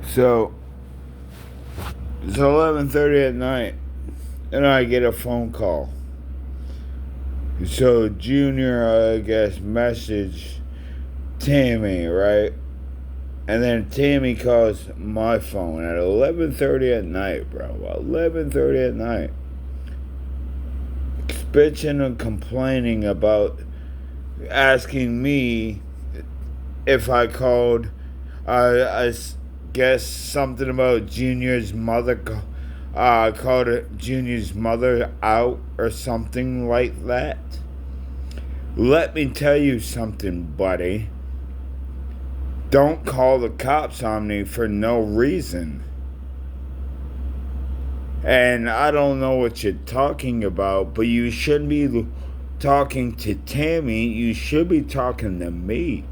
So it's 11:30 at night, and I get a phone call. So Junior, I guess, messaged Tammy, right? And then Tammy calls my phone at 11:30 at night, bro. 11:30 at night, bitching and complaining about asking me if I called. I guess something about Junior's mother. Called Junior's mother out or something like that. Let me tell you something, buddy. Don't call the cops on me for no reason. And I don't know what you're talking about, but you shouldn't be talking to Tammy. You should be talking to me.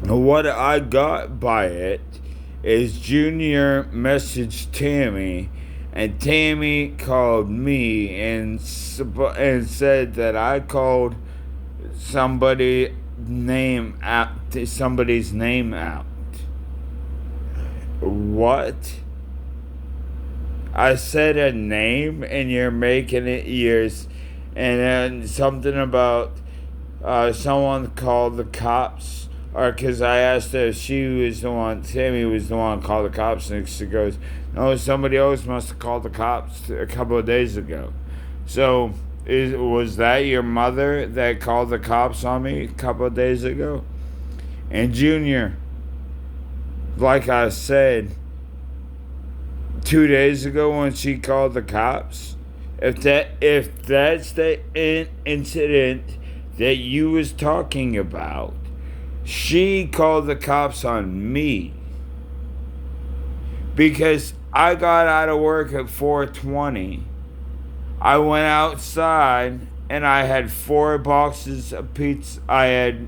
What I got by it is Junior messaged Tammy, and Tammy called me and said that I called somebody's name out. What? I said a name, and you're making it yours, and then something about someone called the cops. Or because I asked her if Tammy was the one who called the cops, and she goes, no, somebody else must have called the cops a couple of days ago. So, was that your mother that called the cops on me a couple of days ago? And Junior, like I said, 2 days ago when she called the cops, if that's the incident that you was talking about, she called the cops on me because I got out of work at 4:20. I went outside and I had 4 boxes of pizza. I had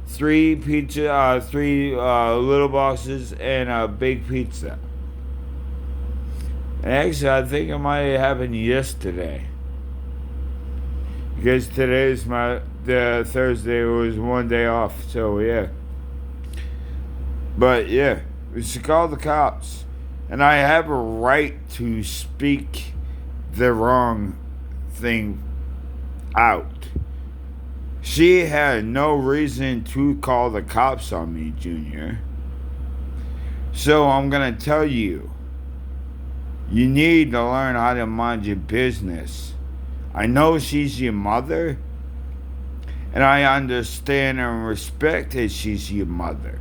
3 little boxes and a big pizza. And actually, I think it might have happened yesterday because today's the Thursday was one day off, so yeah. But yeah, she called the cops, and I have a right to speak the wrong thing out. She had no reason to call the cops on me, Junior. So I'm gonna tell you, you need to learn how to mind your business. I know she's your mother, and I understand and respect that she's your mother.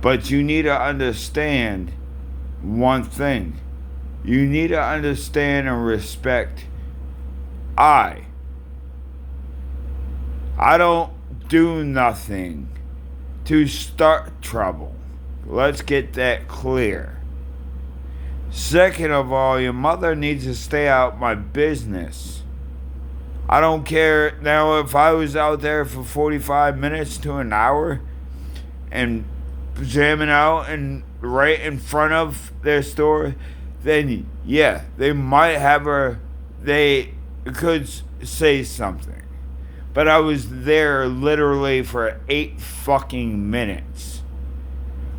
But you need to understand one thing. You need to understand and respect I don't do nothing to start trouble. Let's get that clear. Second of all, your mother needs to stay out my business. I don't care. Now, if I was out there for 45 minutes to an hour and jamming out and right in front of their store, then yeah, they might have her, they could say something. But I was there literally for 8 fucking minutes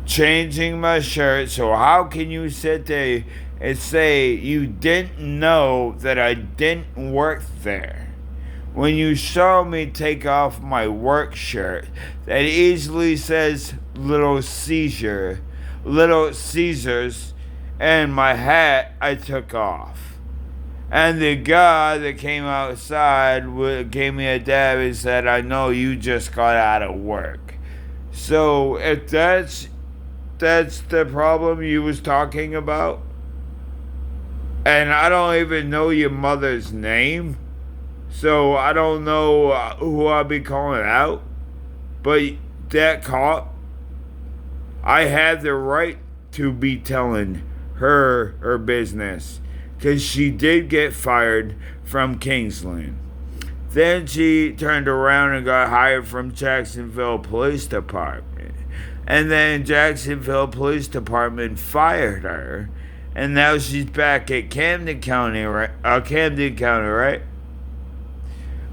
changing my shirt. So how can you sit there and say you didn't know that I didn't work there? When you saw me take off my work shirt that easily says Little Caesars, and my hat I took off. And the guy that came outside gave me a dab and said, I know you just got out of work. So if that's the problem you was talking about, and I don't even know your mother's name, so I don't know who I'll be calling out, but that cop, I have the right to be telling her business, because she did get fired from Kingsland. Then she turned around and got hired from Jacksonville Police Department. And then Jacksonville Police Department fired her. And now she's back at Camden County, right?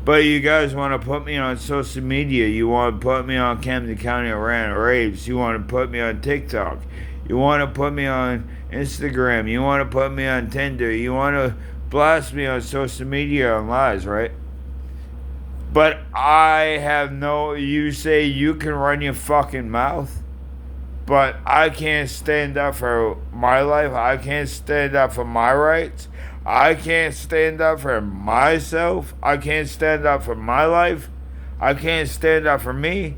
But you guys want to put me on social media. You want to put me on Camden County Rant Raves. You want to put me on TikTok. You want to put me on Instagram. You want to put me on Tinder. You want to blast me on social media on lies, right? But I have no. You say you can run your fucking mouth, but I can't stand up for my life. I can't stand up for my rights. I can't stand up for myself. I can't stand up for my life. I can't stand up for me.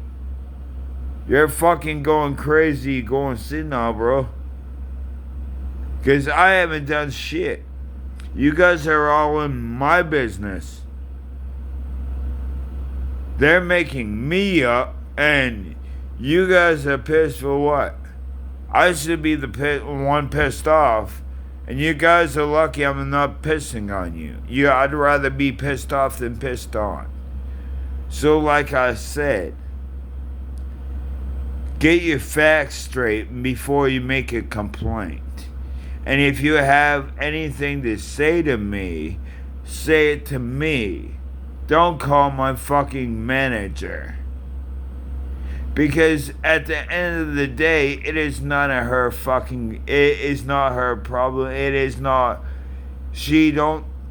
You're fucking going crazy, going senile, bro. Because I haven't done shit. You guys are all in my business. They're making me up, and you guys are pissed for what? I should be the one pissed off. And you guys are lucky I'm not pissing on you. I'd rather be pissed off than pissed on. So like I said, get your facts straight before you make a complaint. And if you have anything to say to me, say it to me. Don't call my fucking manager. Because at the end of the day, it is none of her fucking, it is not her problem. It is not,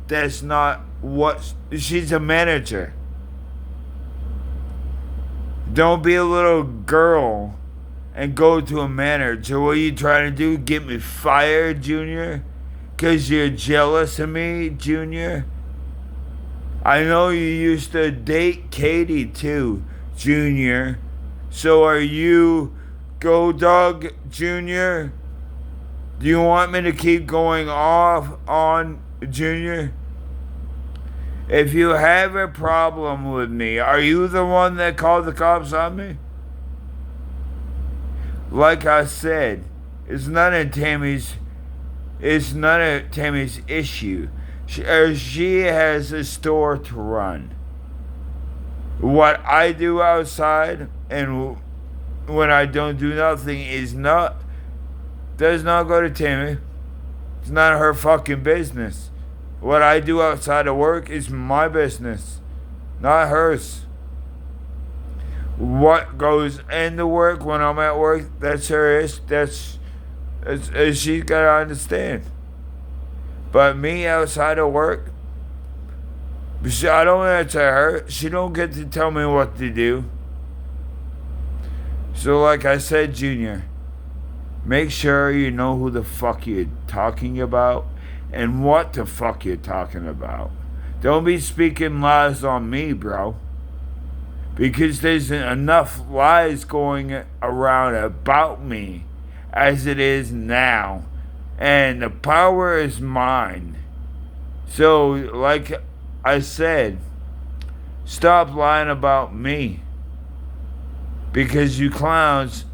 that's not what, she's a manager. Don't be a little girl and go to a manager. What are you trying to do? Get me fired, Junior? Because you're jealous of me, Junior? I know you used to date Katie too, Junior. So are you Go Dog Jr.? Do you want me to keep going off on Junior? If you have a problem with me, are you the one that called the cops on me? Like I said, it's none of Tammy's issue. She has a store to run. What I do outside and when I don't do nothing does not go to Tammy. It's not her fucking business. What I do outside of work is my business, not hers. What goes into work when I'm at work, that's her issue. That's she's gotta understand. But me outside of work, I don't answer her. She don't get to tell me what to do. So like I said, Junior, make sure you know who the fuck you're talking about and what the fuck you're talking about. Don't be speaking lies on me, bro. Because there's enough lies going around about me as it is now. And the power is mine. So, like I said, stop lying about me. Because you clowns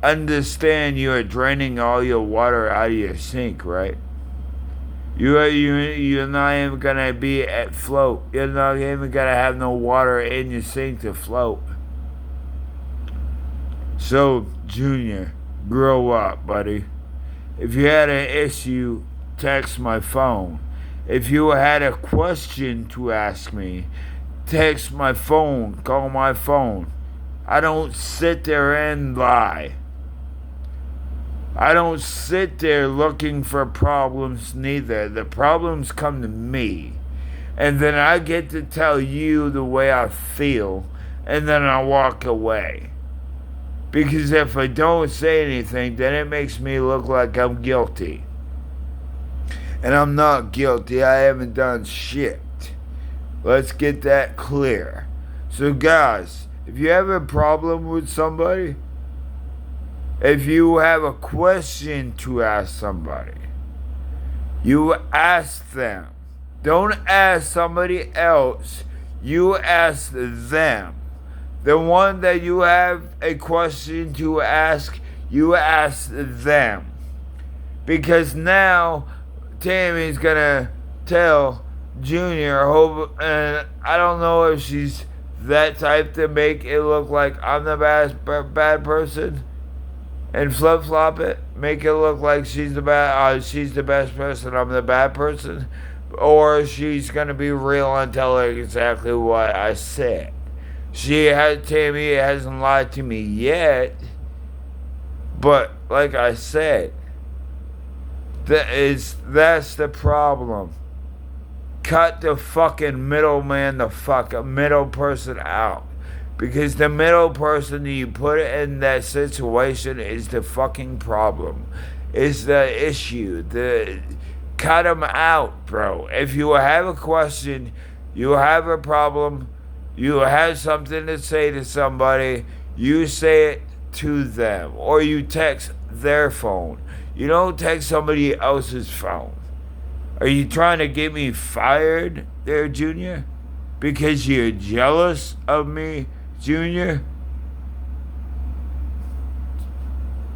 understand you are draining all your water out of your sink, right? You're not even gonna be at float. You're not even gonna have no water in your sink to float. So, Junior, grow up, buddy. If you had an issue, text my phone. If you had a question to ask me, text my phone, call my phone. I don't sit there and lie. I don't sit there looking for problems neither. The problems come to me. And then I get to tell you the way I feel. And then I walk away. Because if I don't say anything, then it makes me look like I'm guilty. And I'm not guilty. I haven't done shit. Let's get that clear. So guys, if you have a problem with somebody, if you have a question to ask somebody, you ask them. Don't ask somebody else. You ask them. The one that you have a question to ask, you ask them. Because now Tammy's gonna tell Junior, and I don't know if she's that type to make it look like I'm the bad person and flip-flop it, make it look like she's the best person, I'm the bad person. or she's gonna be real and tell her exactly what I said. Tammy hasn't lied to me yet, but like I said, that's the problem. Cut the fucking middleman, middle person out. Because the middle person that you put in that situation is the fucking problem. Is the issue. Cut them out, bro. If you have a question, you have a problem, you have something to say to somebody, you say it to them. Or you text their phone. You don't text somebody else's phone. Are you trying to get me fired there, Junior? Because you're jealous of me, Junior?